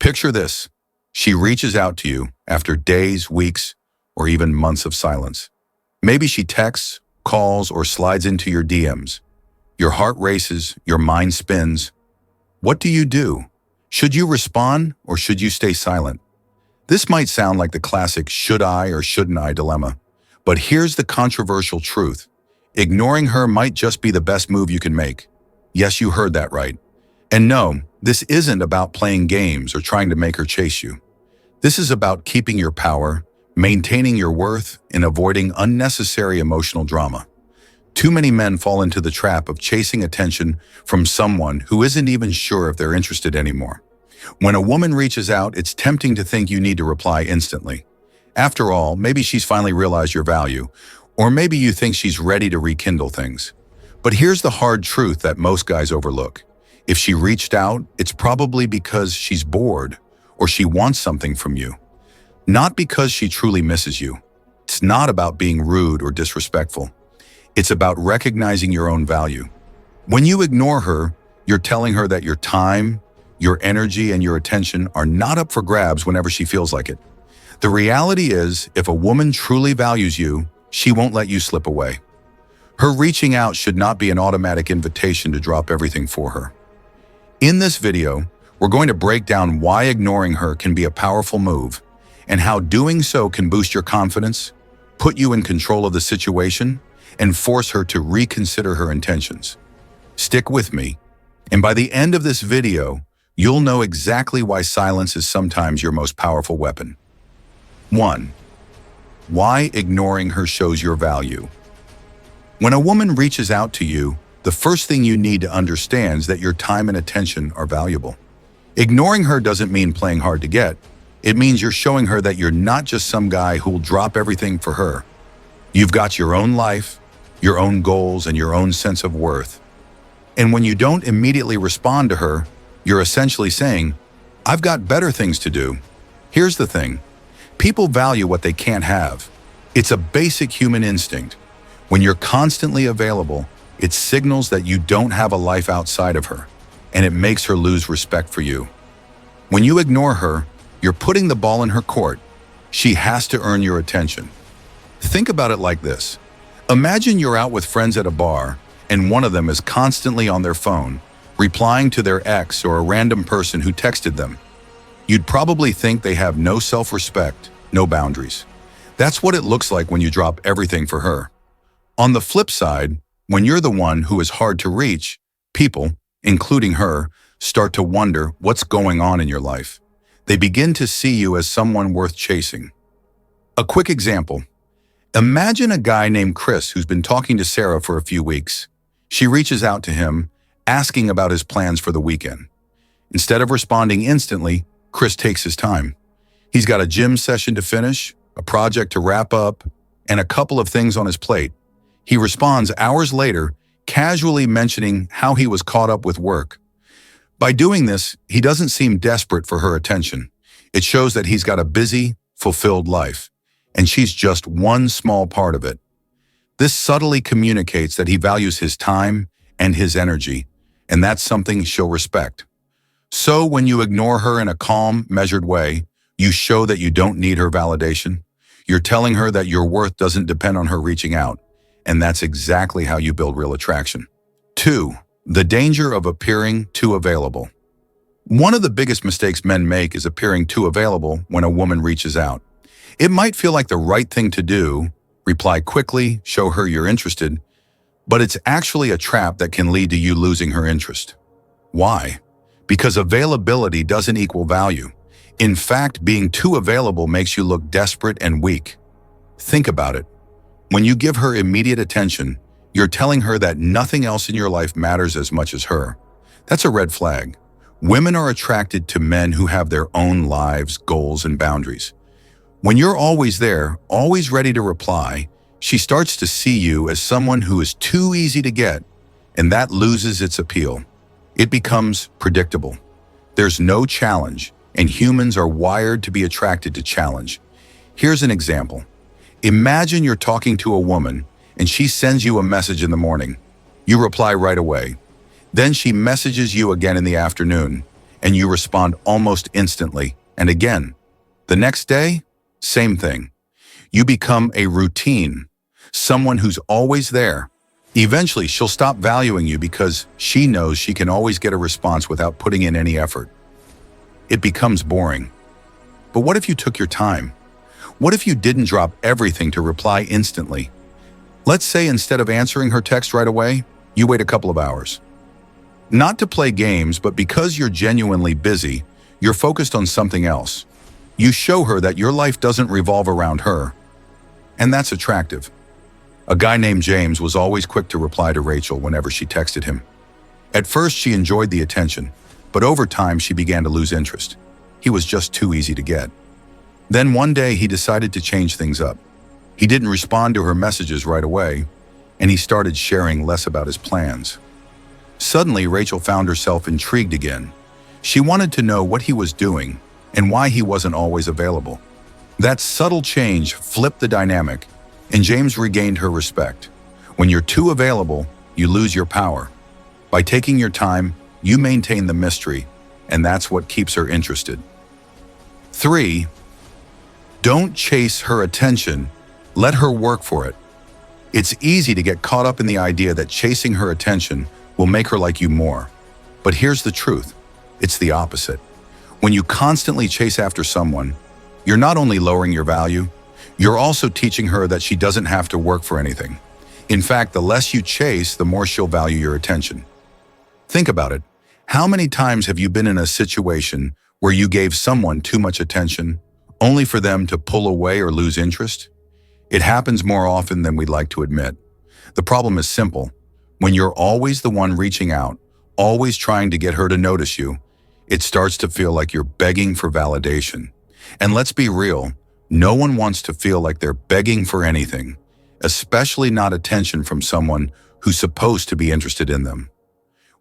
Picture this. She reaches out to you after days, weeks, or even months of silence. Maybe she texts, calls, or slides into your DMs. Your heart races, your mind spins. What do you do? Should you respond or should you stay silent? This might sound like the classic should I or shouldn't I dilemma, but here's the controversial truth. Ignoring her might just be the best move you can make. Yes, you heard that right. And no, this isn't about playing games or trying to make her chase you. This is about keeping your power, maintaining your worth, and avoiding unnecessary emotional drama. Too many men fall into the trap of chasing attention from someone who isn't even sure if they're interested anymore. When a woman reaches out, it's tempting to think you need to reply instantly. After all, maybe she's finally realized your value, or maybe you think she's ready to rekindle things. But here's the hard truth that most guys overlook. If she reached out, it's probably because she's bored or she wants something from you. Not because she truly misses you. It's not about being rude or disrespectful. It's about recognizing your own value. When you ignore her, you're telling her that your time, your energy, and your attention are not up for grabs whenever she feels like it. The reality is, if a woman truly values you, she won't let you slip away. Her reaching out should not be an automatic invitation to drop everything for her. In this video, we're going to break down why ignoring her can be a powerful move and how doing so can boost your confidence, put you in control of the situation, and force her to reconsider her intentions. Stick with me, and by the end of this video, you'll know exactly why silence is sometimes your most powerful weapon. 1. Why ignoring her shows your value. When a woman reaches out to you, the first thing you need to understand is that your time and attention are valuable. Ignoring her doesn't mean playing hard to get. It means you're showing her that you're not just some guy who'll drop everything for her. You've got your own life, your own goals, and your own sense of worth. And when you don't immediately respond to her, you're essentially saying, I've got better things to do. Here's the thing. People value what they can't have. It's a basic human instinct. When you're constantly available, it signals that you don't have a life outside of her, and it makes her lose respect for you. When you ignore her, you're putting the ball in her court. She has to earn your attention. Think about it like this. Imagine you're out with friends at a bar, and one of them is constantly on their phone, replying to their ex or a random person who texted them. You'd probably think they have no self-respect, no boundaries. That's what it looks like when you drop everything for her. On the flip side, when you're the one who is hard to reach, people, including her, start to wonder what's going on in your life. They begin to see you as someone worth chasing. A quick example. Imagine a guy named Chris who's been talking to Sarah for a few weeks. She reaches out to him, asking about his plans for the weekend. Instead of responding instantly, Chris takes his time. He's got a gym session to finish, a project to wrap up, and a couple of things on his plate. He responds hours later, casually mentioning how he was caught up with work. By doing this, he doesn't seem desperate for her attention. It shows that he's got a busy, fulfilled life, and she's just one small part of it. This subtly communicates that he values his time and his energy, and that's something she'll respect. So when you ignore her in a calm, measured way, you show that you don't need her validation. You're telling her that your worth doesn't depend on her reaching out, and that's exactly how you build real attraction. 2. The danger of appearing too available. One of the biggest mistakes men make is appearing too available when a woman reaches out. It might feel like the right thing to do, reply quickly, show her you're interested, but it's actually a trap that can lead to you losing her interest. Why? Because availability doesn't equal value. In fact, being too available makes you look desperate and weak. Think about it. When you give her immediate attention, you're telling her that nothing else in your life matters as much as her. That's a red flag. Women are attracted to men who have their own lives, goals, and boundaries. When you're always there, always ready to reply, she starts to see you as someone who is too easy to get, and that loses its appeal. It becomes predictable. There's no challenge, and humans are wired to be attracted to challenge. Here's an example. Imagine you're talking to a woman, and she sends you a message in the morning. You reply right away. Then she messages you again in the afternoon, and you respond almost instantly. And again, the next day, same thing. You become a routine, someone who's always there. Eventually, she'll stop valuing you because she knows she can always get a response without putting in any effort. It becomes boring. But what if you took your time? What if you didn't drop everything to reply instantly? Let's say instead of answering her text right away, you wait a couple of hours. Not to play games, but because you're genuinely busy, you're focused on something else. You show her that your life doesn't revolve around her. And that's attractive. A guy named James was always quick to reply to Rachel whenever she texted him. At first, she enjoyed the attention, but over time, she began to lose interest. He was just too easy to get. Then one day, he decided to change things up. He didn't respond to her messages right away, and he started sharing less about his plans. Suddenly, Rachel found herself intrigued again. She wanted to know what he was doing and why he wasn't always available. That subtle change flipped the dynamic, and James regained her respect. When you're too available, you lose your power. By taking your time, you maintain the mystery, and that's what keeps her interested. 3. Don't chase her attention. Let her work for it. It's easy to get caught up in the idea that chasing her attention will make her like you more. But here's the truth. It's the opposite. When you constantly chase after someone, you're not only lowering your value, you're also teaching her that she doesn't have to work for anything. In fact, the less you chase, the more she'll value your attention. Think about it. How many times have you been in a situation where you gave someone too much attention, only for them to pull away or lose interest? It happens more often than we'd like to admit. The problem is simple. When you're always the one reaching out, always trying to get her to notice you, it starts to feel like you're begging for validation. And let's be real, no one wants to feel like they're begging for anything, especially not attention from someone who's supposed to be interested in them.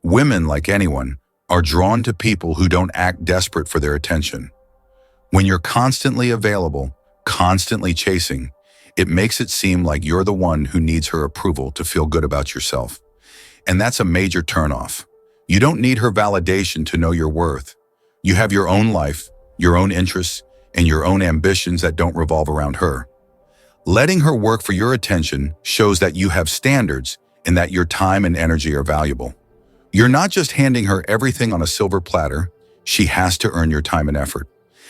Women, like anyone, are drawn to people who don't act desperate for their attention. When you're constantly available, constantly chasing, it makes it seem like you're the one who needs her approval to feel good about yourself. And that's a major turnoff. You don't need her validation to know your worth. You have your own life, your own interests, and your own ambitions that don't revolve around her. Letting her work for your attention shows that you have standards and that your time and energy are valuable. You're not just handing her everything on a silver platter. She has to earn your time and effort.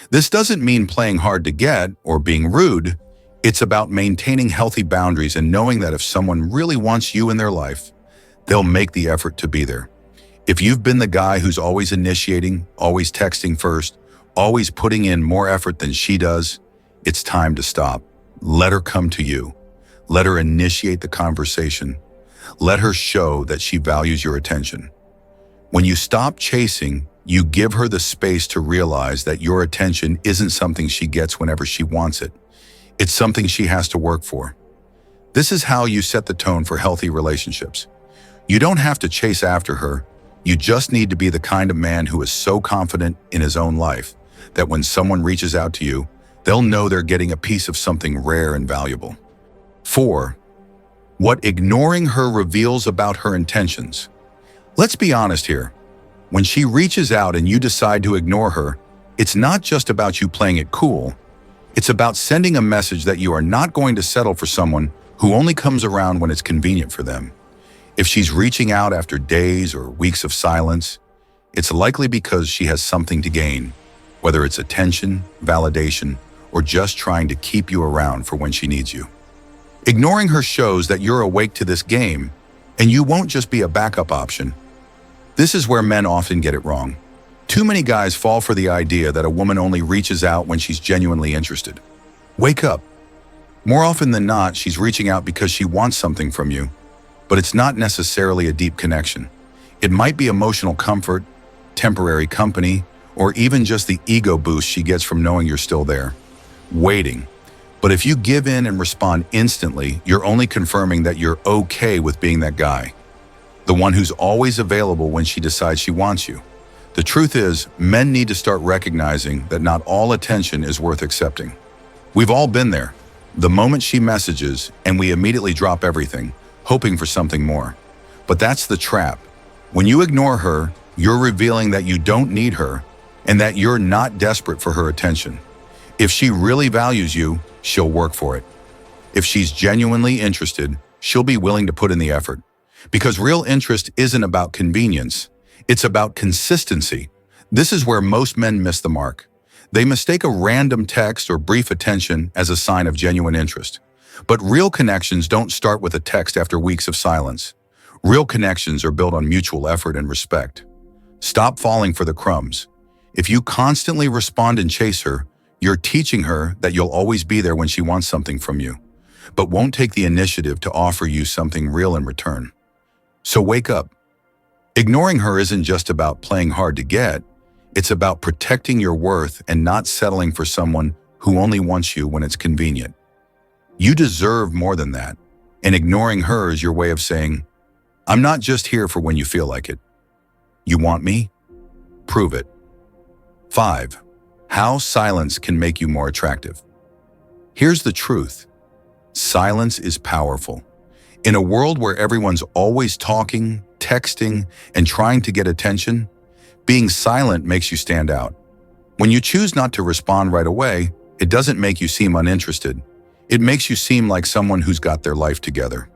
This doesn't mean playing hard to get or being rude. It's about maintaining healthy boundaries and knowing that if someone really wants you in their life, they'll make the effort to be there. If you've been the guy who's always initiating, always texting first, always putting in more effort than she does, it's time to stop. Let her come to you. Let her initiate the conversation. Let her show that she values your attention. When you stop chasing, you give her the space to realize that your attention isn't something she gets whenever she wants it. It's something she has to work for. This is how you set the tone for healthy relationships. You don't have to chase after her. You just need to be the kind of man who is so confident in his own life that when someone reaches out to you, they'll know they're getting a piece of something rare and valuable. 4. What ignoring her reveals about her intentions. Let's be honest here. When she reaches out and you decide to ignore her, it's not just about you playing it cool. It's about sending a message that you are not going to settle for someone who only comes around when it's convenient for them. If she's reaching out after days or weeks of silence, it's likely because she has something to gain, whether it's attention, validation, or just trying to keep you around for when she needs you. Ignoring her shows that you're awake to this game, and you won't just be a backup option. This is where men often get it wrong. Too many guys fall for the idea that a woman only reaches out when she's genuinely interested. Wake up. More often than not, she's reaching out because she wants something from you, but it's not necessarily a deep connection. It might be emotional comfort, temporary company, or even just the ego boost she gets from knowing you're still there, waiting. But if you give in and respond instantly, you're only confirming that you're okay with being that guy, the one who's always available when she decides she wants you. The truth is, men need to start recognizing that not all attention is worth accepting. We've all been there. The moment she messages, and we immediately drop everything, hoping for something more. But that's the trap. When you ignore her, you're revealing that you don't need her and that you're not desperate for her attention. If she really values you, she'll work for it. If she's genuinely interested, she'll be willing to put in the effort. Because real interest isn't about convenience, it's about consistency. This is where most men miss the mark. They mistake a random text or brief attention as a sign of genuine interest. But real connections don't start with a text after weeks of silence. Real connections are built on mutual effort and respect. Stop falling for the crumbs. If you constantly respond and chase her, you're teaching her that you'll always be there when she wants something from you, but won't take the initiative to offer you something real in return. So wake up. Ignoring her isn't just about playing hard to get, it's about protecting your worth and not settling for someone who only wants you when it's convenient. You deserve more than that, and ignoring her is your way of saying, I'm not just here for when you feel like it. You want me? Prove it. 5. How silence can make you more attractive. Here's the truth. Silence is powerful. In a world where everyone's always talking, texting, and trying to get attention, being silent makes you stand out. When you choose not to respond right away, it doesn't make you seem uninterested. It makes you seem like someone who's got their life together.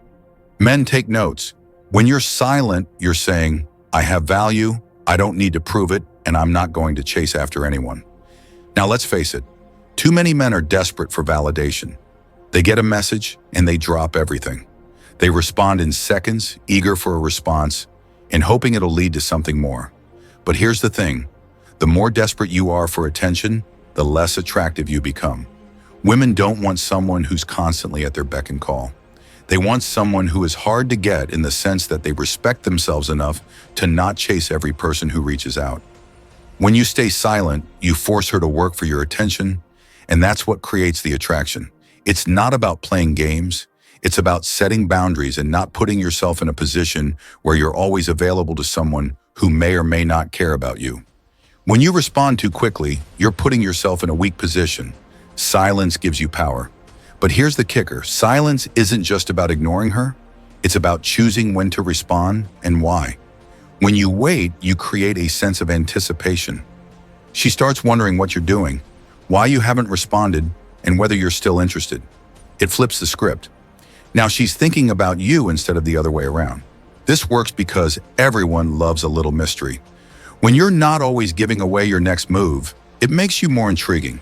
Men, take notes. When you're silent, you're saying, I have value, I don't need to prove it, and I'm not going to chase after anyone. Now let's face it, too many men are desperate for validation. They get a message and they drop everything. They respond in seconds, eager for a response, and hoping it'll lead to something more. But here's the thing, the more desperate you are for attention, the less attractive you become. Women don't want someone who's constantly at their beck and call. They want someone who is hard to get in the sense that they respect themselves enough to not chase every person who reaches out. When you stay silent, you force her to work for your attention, and that's what creates the attraction. It's not about playing games. It's about setting boundaries and not putting yourself in a position where you're always available to someone who may or may not care about you. When you respond too quickly, you're putting yourself in a weak position. Silence gives you power. But here's the kicker. Silence isn't just about ignoring her. It's about choosing when to respond and why. When you wait, you create a sense of anticipation. She starts wondering what you're doing, why you haven't responded, and whether you're still interested. It flips the script. Now she's thinking about you instead of the other way around. This works because everyone loves a little mystery. When you're not always giving away your next move, it makes you more intriguing.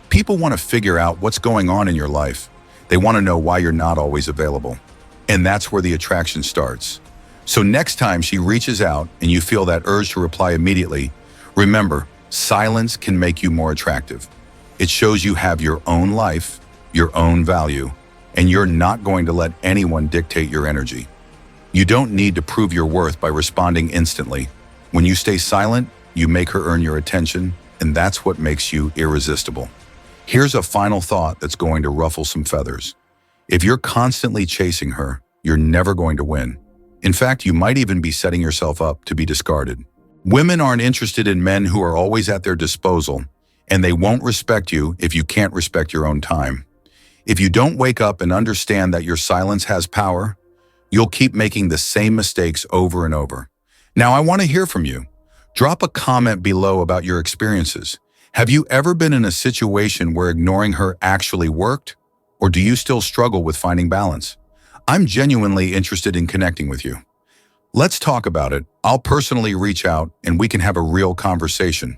People want to figure out what's going on in your life. They want to know why you're not always available. And that's where the attraction starts. So next time she reaches out and you feel that urge to reply immediately, remember, silence can make you more attractive. It shows you have your own life, your own value, and you're not going to let anyone dictate your energy. You don't need to prove your worth by responding instantly. When you stay silent, you make her earn your attention, and that's what makes you irresistible. Here's a final thought that's going to ruffle some feathers. If you're constantly chasing her, you're never going to win. In fact, you might even be setting yourself up to be discarded. Women aren't interested in men who are always at their disposal, and they won't respect you if you can't respect your own time. If you don't wake up and understand that your silence has power, you'll keep making the same mistakes over and over. Now, I want to hear from you. Drop a comment below about your experiences. Have you ever been in a situation where ignoring her actually worked? Or do you still struggle with finding balance? I'm genuinely interested in connecting with you. Let's talk about it. I'll personally reach out and we can have a real conversation.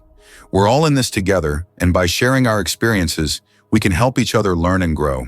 We're all in this together, and by sharing our experiences, we can help each other learn and grow.